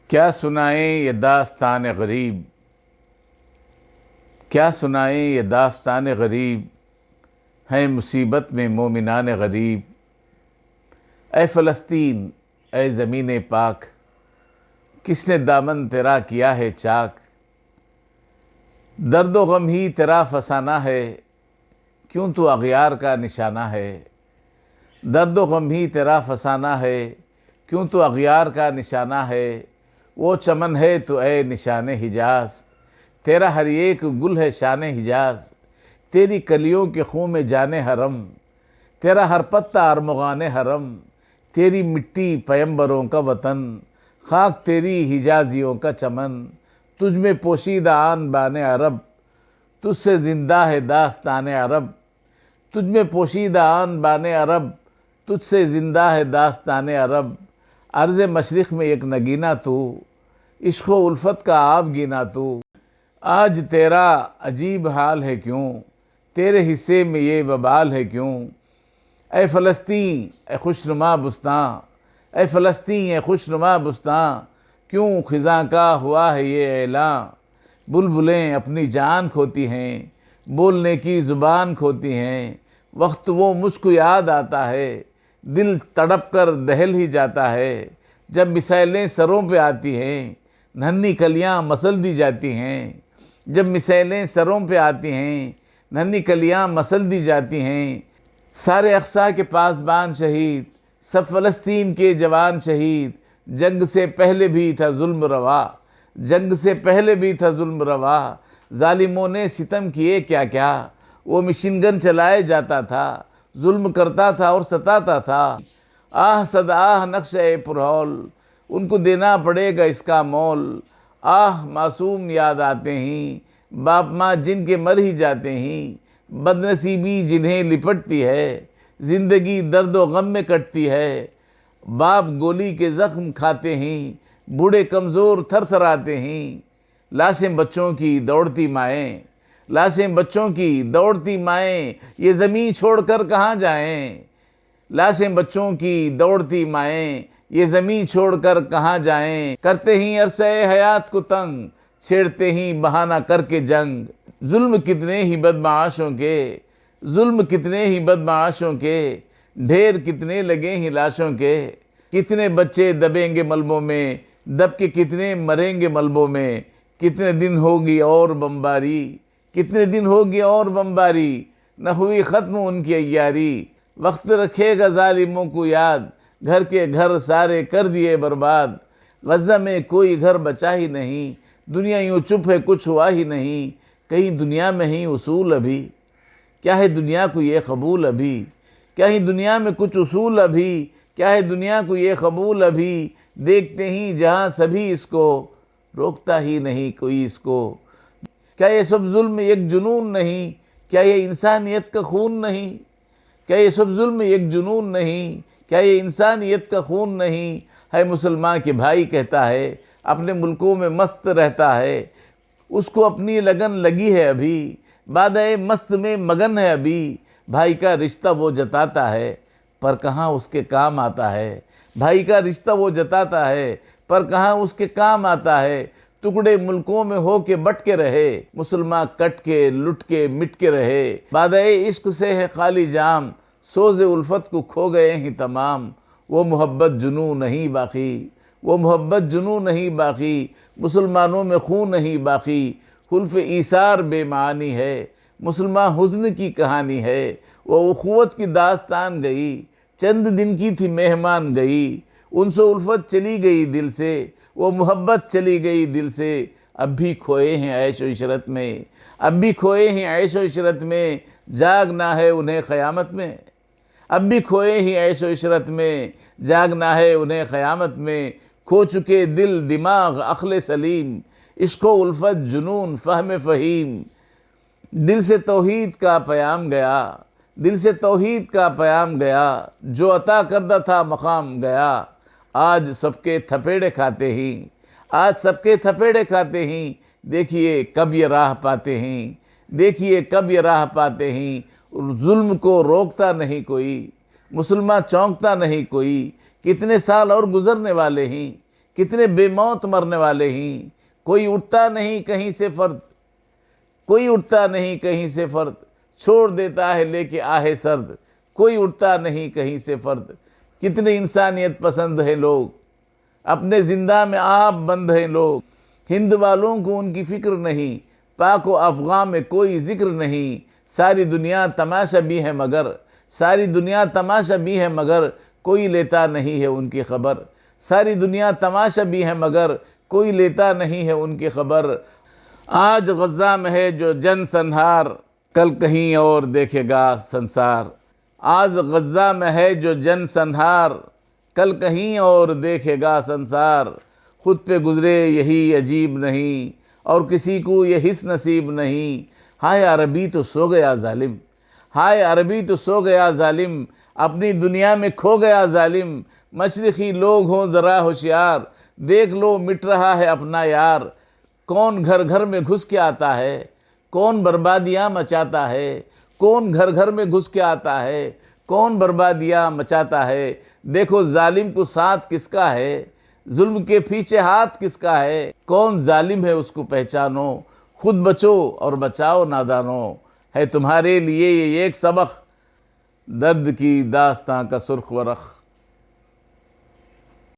کیا سنائیں یہ داستان غریب، کیا سنائیں یہ داستان غریب، ہیں مصیبت میں مومنان غریب۔ اے فلسطین، اے زمین پاک، کس نے دامن تیرا کیا ہے چاک؟ درد و غم ہی تیرا فسانہ ہے، کیوں تو اغیار کا نشانہ ہے؟ درد و غم ہی تیرا فسانہ ہے، کیوں تو اغیار کا نشانہ ہے؟ وہ چمن ہے تو اے نشان حجاز، تیرا ہر ایک گل ہے شان حجاز۔ تیری کلیوں کے خون میں جان حرم، تیرا ہر پتا ارمغان حرم۔ تیری مٹی پیمبروں کا وطن، خاک تیری حجازیوں کا چمن۔ تجھ میں پوشیدہ آن بان عرب، تجھ سے زندہ ہے داستان عرب۔ تجھ میں پوشیدہ آن بان عرب، تجھ سے زندہ ہے داستان عرب۔ عرض مشرق میں ایک نگینہ تو، عشق و الفت کا آب گینا تو۔ آج تیرا عجیب حال ہے کیوں، تیرے حصے میں یہ وبال ہے کیوں؟ اے فلسطین اے خوشنما بستاں، اے فلسطین اے خوشنما بستاں، کیوں خزاں کا ہوا ہے یہ اعلان؟ بلبلیں اپنی جان کھوتی ہیں، بولنے کی زبان کھوتی ہیں۔ وقت وہ مجھ کو یاد آتا ہے، دل تڑپ کر دہل ہی جاتا ہے۔ جب مثالیں سروں پہ آتی ہیں، ننھی کلیاں مسل دی جاتی ہیں۔ جب مثالیں سروں پہ آتی ہیں، ننھی کلیاں مسل دی جاتی ہیں۔ سارے اقصیٰ کے پاسبان شہید، سب فلسطین کے جوان شہید۔ جنگ سے پہلے بھی تھا ظلم روا، جنگ سے پہلے بھی تھا ظلم روا۔ ظالموں نے ستم کیے کیا کیا، وہ مشین گن چلائے جاتا تھا، ظلم کرتا تھا اور ستاتا تھا۔ آہ صد آہ نقشۂ پرہول، ان کو دینا پڑے گا اس کا مول۔ آہ معصوم یاد آتے ہیں، باپ ماں جن کے مر ہی جاتے ہیں۔ بدنصیبی جنہیں لپٹتی ہے، زندگی درد و غم میں کٹتی ہے۔ باپ گولی کے زخم کھاتے ہیں، بوڑھے کمزور تھر تھر آتے ہیں۔ لاشیں بچوں کی دوڑتی مائیں، لاشیں بچوں کی دوڑتی مائیں، یہ زمین چھوڑ کر کہاں جائیں؟ لاشیں بچوں کی دوڑتی مائیں، یہ زمین چھوڑ کر کہاں جائیں؟ کرتے ہی عرصہ حیات کو تنگ، چھیڑتے ہی بہانہ کر کے جنگ۔ ظلم کتنے ہی بدمعاشوں کے، ظلم کتنے ہی بدمعاشوں کے، ڈھیر کتنے لگے ہی لاشوں کے۔ کتنے بچے دبیں گے ملبوں میں، دب کے کتنے مریں گے ملبوں میں۔ کتنے دن ہوگی اور بمباری، کتنے دن ہوگی اور بمباری، نہ ہوئی ختم ان کی عیاری۔ وقت رکھے گا ظالموں کو یاد، گھر کے گھر سارے کر دیے برباد۔ غزہ میں کوئی گھر بچا ہی نہیں، دنیا یوں چپ ہے کچھ ہوا ہی نہیں۔ کہیں دنیا میں ہی اصول ابھی، کیا ہے دنیا کو یہ قبول ابھی؟ کیا ہی دنیا میں کچھ اصول ابھی، کیا ہے دنیا کو یہ قبول ابھی؟ دیکھتے ہی جہاں سبھی اس کو، روکتا ہی نہیں کوئی اس کو۔ کیا یہ سب ظلم ایک جنون نہیں، کیا یہ انسانیت کا خون نہیں؟ کیا یہ سب ظلم ایک جنون نہیں، کیا یہ انسانیت کا خون نہیں؟ ہے مسلمان کے بھائی کہتا ہے، اپنے ملکوں میں مست رہتا ہے۔ اس کو اپنی لگن لگی ہے ابھی، بادئے مست میں مگن ہے ابھی۔ بھائی کا رشتہ وہ جتاتا ہے، پر کہاں اس کے کام آتا ہے۔ بھائی کا رشتہ وہ جتاتا ہے، پر کہاں اس کے کام آتا ہے۔ ٹکڑے ملکوں میں ہو کے بٹ کے رہے، مسلمان کٹ کے لٹ کے مٹ کے رہے۔ بادئے عشق سے ہے خالی جام، سوز الفت کو کھو گئے ہیں تمام۔ وہ محبت جنوں نہیں باقی، وہ محبت جنوں نہیں باقی، مسلمانوں میں خون نہیں باقی۔ حلف ایثار بے معانی ہے، مسلمان حزن کی کہانی ہے۔ وہ اخوت کی داستان گئی، چند دن کی تھی مہمان گئی۔ انس و الفت چلی گئی دل سے، وہ محبت چلی گئی دل سے۔ اب بھی کھوئے ہیں عیش و عشرت میں، اب بھی کھوئے ہیں عیش و عشرت میں، جاگنا ہے انہیں قیامت میں۔ اب بھی کھوئے ہی عیش و عشرت میں، جاگنا ہے انہیں قیامت میں۔ کھو چکے دل دماغ عقل سلیم، عشق و الفت جنون فہم فہیم۔ دل سے توحید کا پیام گیا، دل سے توحید کا پیام گیا، جو عطا کردہ تھا مقام گیا۔ آج سب کے تھپیڑے کھاتے ہیں، آج سب کے تھپیڑے کھاتے ہیں، دیکھیے کب یہ راہ پاتے ہیں، دیکھیے کب یہ راہ پاتے ہیں۔ ظلم کو روکتا نہیں کوئی، مسلمان چونکتا نہیں کوئی۔ کتنے سال اور گزرنے والے ہیں، کتنے بے موت مرنے والے ہیں، کوئی اٹھتا نہیں کہیں سے فرد، کوئی اٹھتا نہیں کہیں سے فرد، چھوڑ دیتا ہے لے کے آہ سرد، کوئی اٹھتا نہیں کہیں سے فرد۔ کتنے انسانیت پسند ہیں لوگ، اپنے زندہ میں آپ بند ہیں لوگ، ہند والوں کو ان کی فکر نہیں، پاک و افغان میں کوئی ذکر نہیں، ساری دنیا تماشا بھی ہے مگر، ساری دنیا تماشا بھی ہے مگر کوئی لیتا نہیں ہے ان کی خبر، ساری دنیا تماشا بھی ہے مگر کوئی لیتا نہیں ہے ان کی خبر۔ آج غزہ میں ہے جو جن سنہار، کل کہیں اور دیکھے گا سنسار۔ آج غزہ میں ہے جو جن سنہار، کل کہیں اور دیکھے گا سنسار۔ خود پہ گزرے یہی عجیب نہیں، اور کسی کو یہ حس نصیب نہیں۔ ہائے عربی تو سو گیا ظالم، ہائے عربی تو سو گیا ظالم، اپنی دنیا میں کھو گیا ظالم۔ مشرقی لوگ ہوں ذرا ہوشیار، دیکھ لو مٹ رہا ہے اپنا یار۔ کون گھر گھر میں گھس کے آتا ہے، کون بربادیاں مچاتا ہے، کون گھر گھر میں گھس کے آتا ہے، کون بربادیاں مچاتا ہے۔ دیکھو ظالم کو ساتھ کس کا ہے، ظلم کے پیچھے ہاتھ کس کا ہے، کون ظالم ہے اس کو پہچانو، خود بچو اور بچاؤ نادانو۔ ہے تمہارے لیے یہ ایک سبق، درد کی داستاں کا سرخ ورق۔